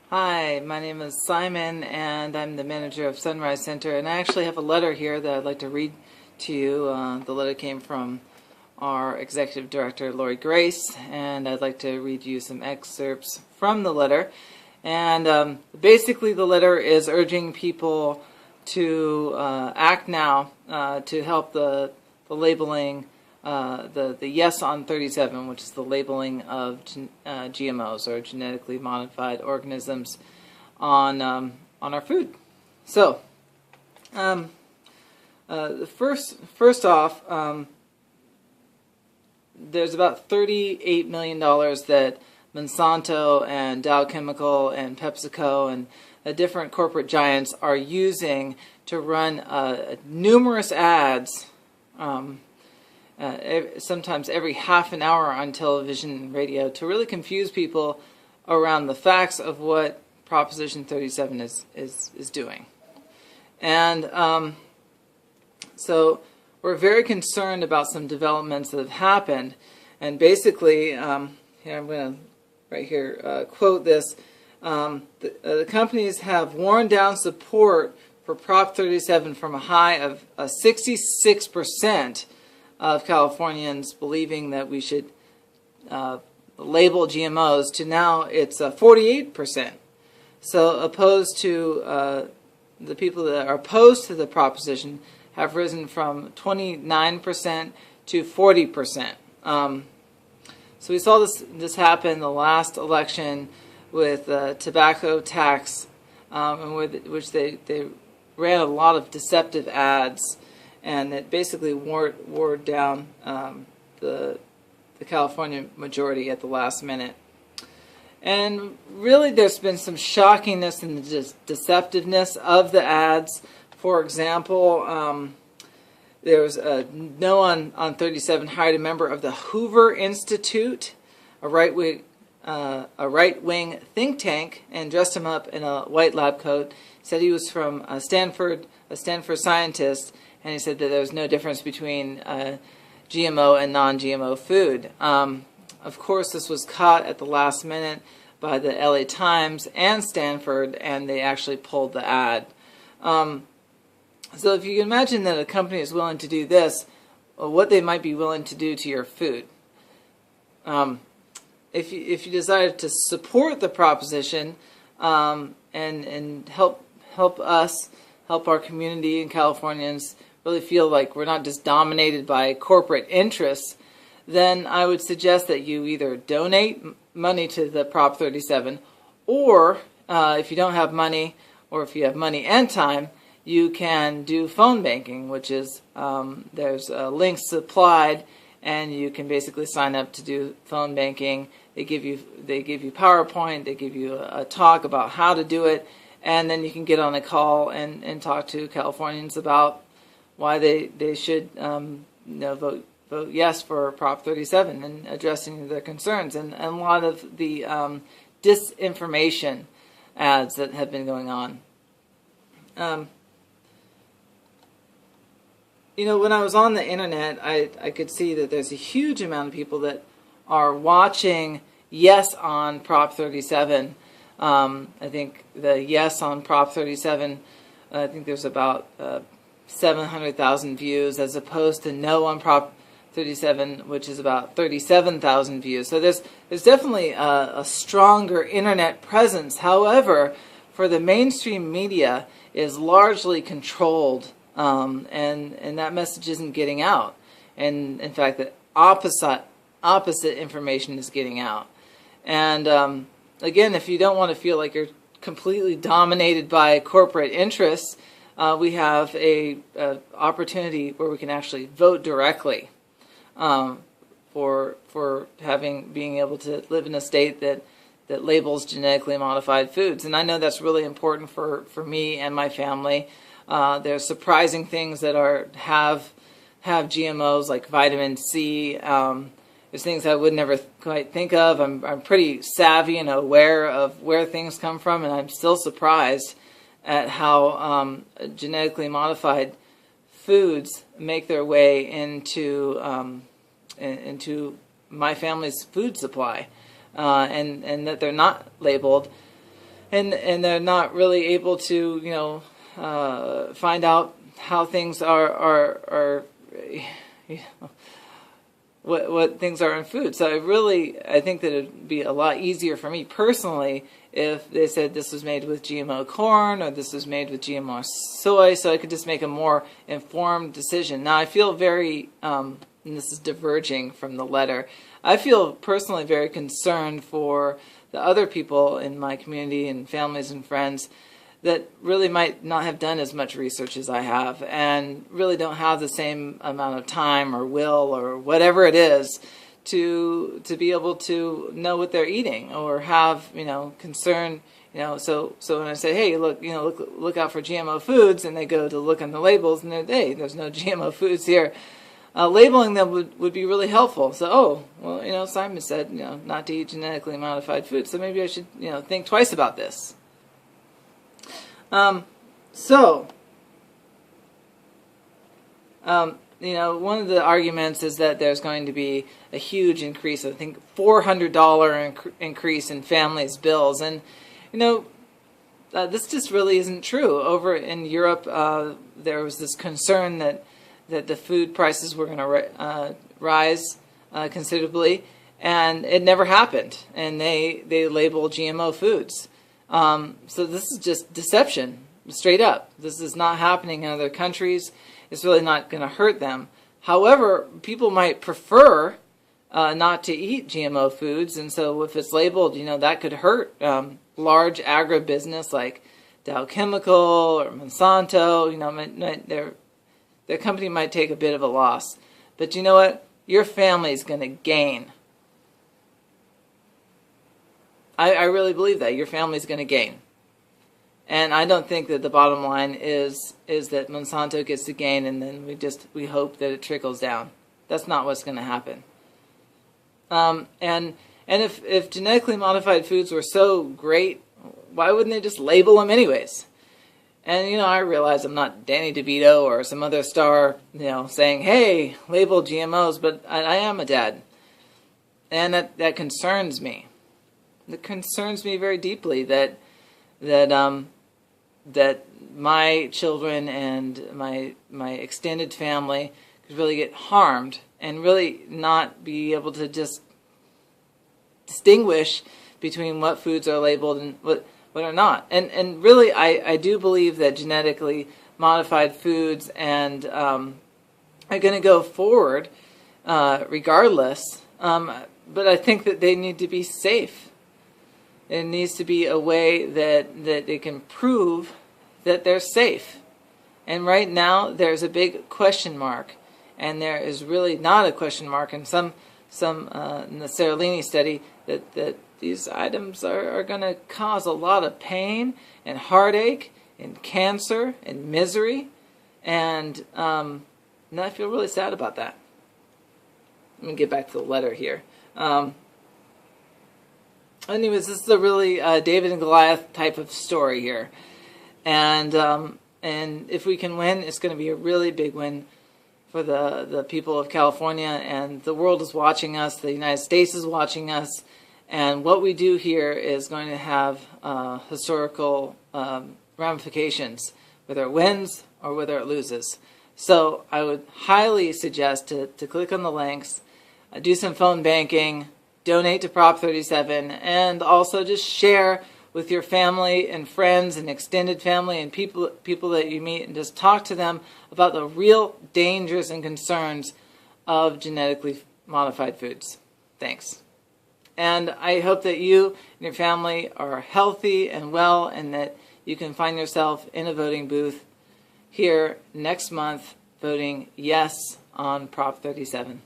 Hi, my name is Simon and I'm the manager of Sunrise Center, and I actually have a letter here that I'd like to read to you. The letter came from our executive director, Lori Grace, and I'd like to read you some excerpts from the letter. And basically the letter is urging people to act now to help the labeling, the Yes on 37, which is the labeling of GMOs, or genetically modified organisms, on our food. So, first off, there's about $38 million that Monsanto and Dow Chemical and PepsiCo and different corporate giants are using to run numerous ads, sometimes every half an hour on television and radio, to really confuse people around the facts of what Proposition 37 is doing. And so we're very concerned about some developments that have happened. And basically, here I'm going to right here quote this. The companies have worn down support for Prop 37 from a high of 66% of Californians believing that we should label GMOs to now it's 48%. So opposed to the people that are opposed to the proposition have risen from 29% to 40%. So we saw this happen in the last election with tobacco tax, which they ran a lot of deceptive ads, and it basically wore down the California majority at the last minute. And really there's been some shockingness in the deceptiveness of the ads. For example, there was No on 37 hired a member of the Hoover Institute, a right-wing think tank, and dressed him up in a white lab coat. Said he was from Stanford, a Stanford scientist, and he said that there was no difference between GMO and non-GMO food. Of course, this was caught at the last minute by the LA Times and Stanford, and they actually pulled the ad. So if you can imagine that a company is willing to do this, what they might be willing to do to your food. If you decide to support the proposition and help us, help our community and Californians really feel like we're not just dominated by corporate interests, then I would suggest that you either donate money to the Prop 37, or if you don't have money, or if you have money and time, you can do phone banking, which is there's links supplied, and you can basically sign up to do phone banking. They give you PowerPoint, they give you a talk about how to do it, and then you can get on a call and talk to Californians about why they should vote yes for Prop 37 and addressing their concerns, and a lot of the disinformation ads that have been going on. When I was on the internet, I could see that there's a huge amount of people that are watching Yes on Prop 37. I think the Yes on Prop 37, I think there's about 700,000 views, as opposed to No on Prop 37, which is about 37,000 views. So there's definitely a stronger internet presence. However, for the mainstream media is largely controlled, and that message isn't getting out. And in fact, the opposite information is getting out. And again, if you don't want to feel like you're completely dominated by corporate interests, we have a opportunity where we can actually vote directly for being able to live in a state that labels genetically modified foods. And I know that's really important for me and my family. There's surprising things that have GMOs, like vitamin C. There's things I would never quite think of. I'm pretty savvy and aware of where things come from, and I'm still surprised at how genetically modified foods make their way into my family's food supply, and that they're not labeled. and they're not really able to, find out how things are what things are in food. So I think that it'd be a lot easier for me personally if they said this was made with GMO corn or this was made with GMO soy, so I could just make a more informed decision. Now I feel very, and this is diverging from the letter, I feel personally very concerned for the other people in my community and families and friends that really might not have done as much research as I have and really don't have the same amount of time or will or whatever it is to be able to know what they're eating or have, concern, so when I say, hey, look out for GMO foods, and they go to look on the labels and hey, there's no GMO foods here. Labeling them would be really helpful. So, Simon said, not to eat genetically modified food, so maybe I should, think twice about this. One of the arguments is that there's going to be a huge increase, I think $400 increase in families' bills. And, this just really isn't true. Over in Europe, there was this concern that the food prices were going to rise considerably, and it never happened. And they label GMO foods. So this is just deception, straight up. This is not happening in other countries. It's really not going to hurt them. However, people might prefer not to eat GMO foods, and so if it's labeled, that could hurt large agribusiness like Dow Chemical or Monsanto. Their company might take a bit of a loss. But you know what? Your family's going to gain. I really believe that. Your family's going to gain. And I don't think that the bottom line is that Monsanto gets to gain and then we hope that it trickles down. That's not what's going to happen. And if genetically modified foods were so great, why wouldn't they just label them anyways? And, I realize I'm not Danny DeVito or some other star, saying, hey, label GMOs, but I am a dad. And that concerns me. It concerns me very deeply that my children and my extended family could really get harmed and really not be able to just distinguish between what foods are labeled and what are not. And really, I do believe that genetically modified foods and are going to go forward regardless. But I think that they need to be safe. It needs to be a way that they can prove that they're safe. And right now, there's a big question mark. And there is really not a question mark in some in the Seralini study that these items are going to cause a lot of pain and heartache and cancer and misery. And I feel really sad about that. Let me get back to the letter here. Anyways, this is a really David and Goliath type of story here. And if we can win, it's going to be a really big win for the people of California. And the world is watching us. The United States is watching us. And what we do here is going to have historical ramifications, whether it wins or whether it loses. So I would highly suggest to click on the links, do some phone banking, donate to Prop 37, and also just share with your family and friends and extended family and people that you meet, and just talk to them about the real dangers and concerns of genetically modified foods. Thanks. And I hope that you and your family are healthy and well, and that you can find yourself in a voting booth here next month voting yes on Prop 37.